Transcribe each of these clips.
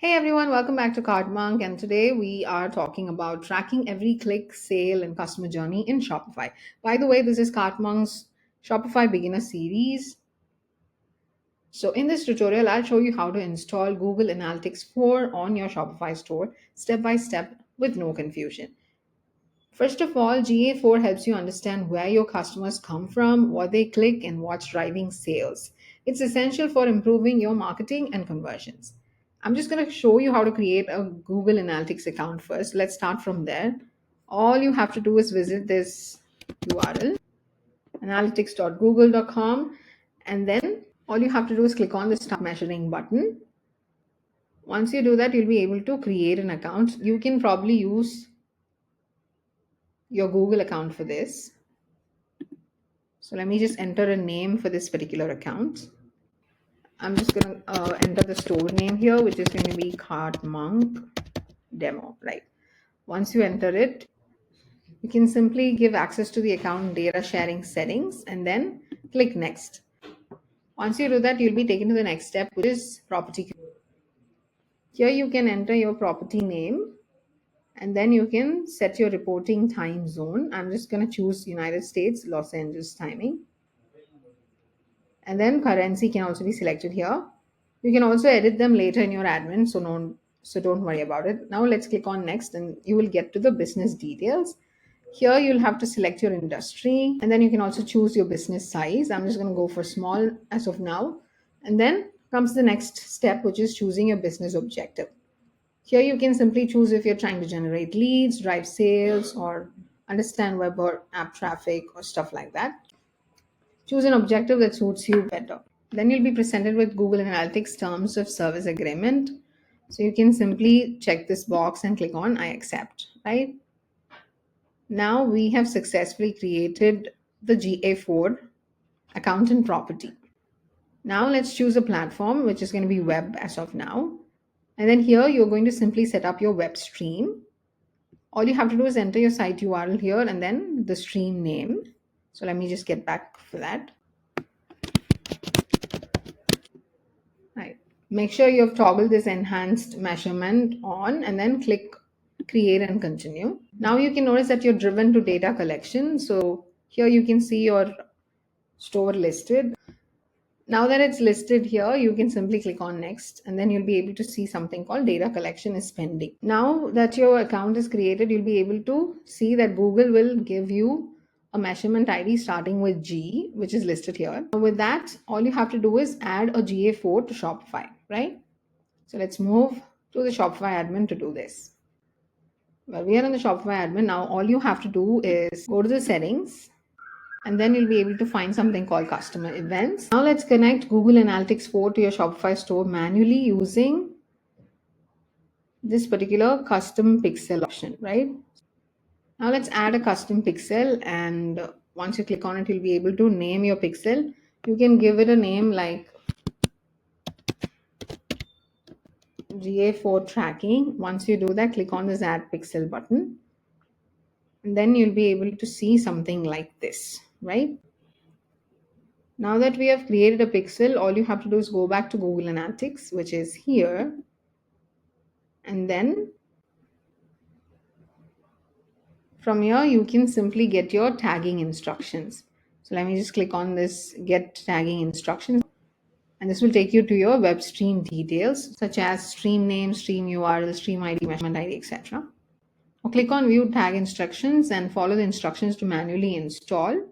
Hey everyone, welcome back to Cardmonk, and today we are talking about tracking every click, sale, and customer journey in Shopify. By the way, this is Cardmonk's Shopify beginner series. So, in this tutorial, I'll show you how to install Google Analytics 4 on your Shopify store step by step with no confusion. First of all, GA4 helps you understand where your customers come from, what they click, and what's driving sales. It's essential for improving your marketing and conversions. I'm just going to show you how to create a Google Analytics account first. Let's start from there. All you have to do is visit this URL, analytics.google.com, and then all you have to do is click on the Start Measuring button. Once you do that, you'll be able to create an account. You can probably use your Google account for this. So let me just enter a name for this particular account. I'm just going to enter the store name here, which is going to be Card Monk Demo, right? Once you enter it, you can simply give access to the account data sharing settings and then click next. Once you do that, you'll be taken to the next step, which is property. Here you can enter your property name and then you can set your reporting time zone. I'm just going to choose United States, Los Angeles timing. And then currency can also be selected here. You can also edit them later in your admin, so don't worry about it. Now let's click on next and you will get to the business details. Here you'll have to select your industry and then you can also choose your business size. I'm just going to go for small as of now. And then comes the next step, which is choosing your business objective. Here you can simply choose if you're trying to generate leads, drive sales, or understand web or app traffic or stuff like that. Choose an objective that suits you better. Then you'll be presented with Google Analytics Terms of Service Agreement. So you can simply check this box and click on I accept, right? Now we have successfully created the GA4 account and property. Now let's choose a platform, which is going to be web as of now. And then here you're going to simply set up your web stream. All you have to do is enter your site URL here and then the stream name. So let me just get back for that. Right. Make sure you have toggled this enhanced measurement on and then click create and continue. Now you can notice that you're driven to data collection. So here you can see your store listed. Now that it's listed here, you can simply click on next and then you'll be able to see something called data collection is pending. Now that your account is created, you'll be able to see that Google will give you a measurement ID starting with G, which is listed here. With that, all you have to do is add a GA4 to Shopify, right? So let's move to the Shopify admin to do this. Well, we are in the Shopify admin now. All you have to do is go to the settings and then you'll be able to find something called customer events. Now let's connect Google Analytics 4 to your Shopify store manually using this particular custom pixel option, right? Now let's add a custom pixel, and once you click on it, you'll be able to name your pixel. You can give it a name like GA4 tracking. Once you do that, click on this add pixel button. And then you'll be able to see something like this, right? Now that we have created a pixel, all you have to do is go back to Google Analytics, which is here. And then from here, you can simply get your tagging instructions. So let me just click on this get tagging instructions. And this will take you to your web stream details, such as stream name, stream URL, stream ID, measurement ID, etc. Now click on view tag instructions and follow the instructions to manually install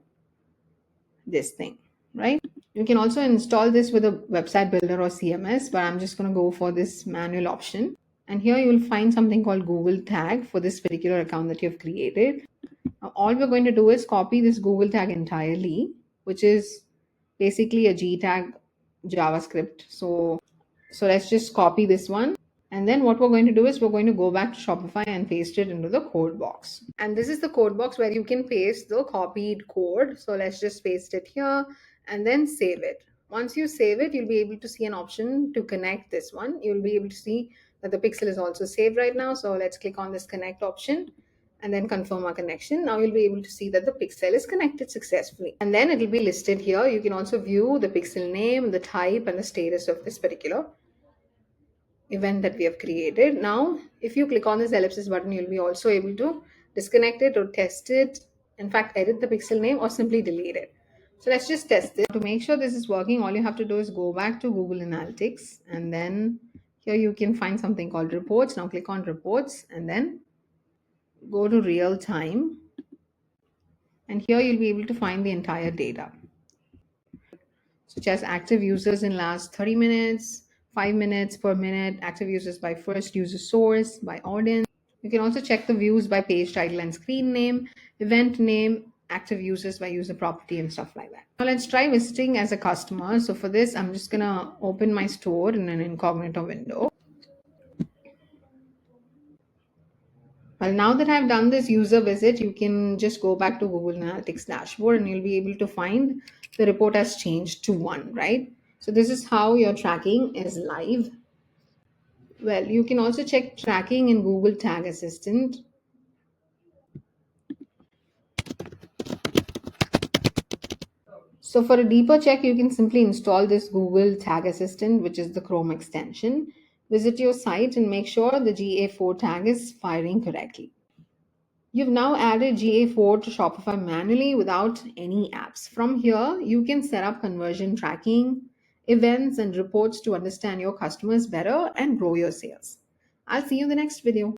this thing, right? You can also install this with a website builder or CMS, but I'm just going to go for this manual option. And here you'll find something called Google tag for this particular account that you've created. Now, all we're going to do is copy this Google tag entirely, which is basically a G tag JavaScript. So let's just copy this one. And then what we're going to do is we're going to go back to Shopify and paste it into the code box. And this is the code box where you can paste the copied code. So let's just paste it here and then save it. Once you save it, you'll be able to see an option to connect this one. You'll be able to see that the pixel is also saved right now. So let's click on this connect option and then confirm our connection. Now you'll be able to see that the pixel is connected successfully. And then it'll be listed here. You can also view the pixel name, the type, and the status of this particular event that we have created. Now, if you click on this ellipsis button, you'll be also able to disconnect it or test it. In fact, edit the pixel name or simply delete it. So let's just test it. To make sure this is working, all you have to do is go back to Google Analytics, and then here you can find something called reports. Now click on reports and then go to real time, and here you'll be able to find the entire data, such as active users in last 30 minutes, 5 minutes per minute, active users by first user source, by audience. You can also check the views by page title and screen name, event name, active users by user property, and stuff like that. Now let's try visiting as a customer. So for this, I'm just gonna open my store in an incognito window. Well, now that I've done this user visit, you can just go back to Google Analytics dashboard and you'll be able to find the report has changed to 1, right? So this is how your tracking is live. Well, you can also check tracking in Google Tag Assistant. So for a deeper check, you can simply install this Google Tag Assistant, which is the Chrome extension. Visit your site and make sure the GA4 tag is firing correctly. You've now added GA4 to Shopify manually without any apps. From here, you can set up conversion tracking, events, and reports to understand your customers better and grow your sales. I'll see you in the next video.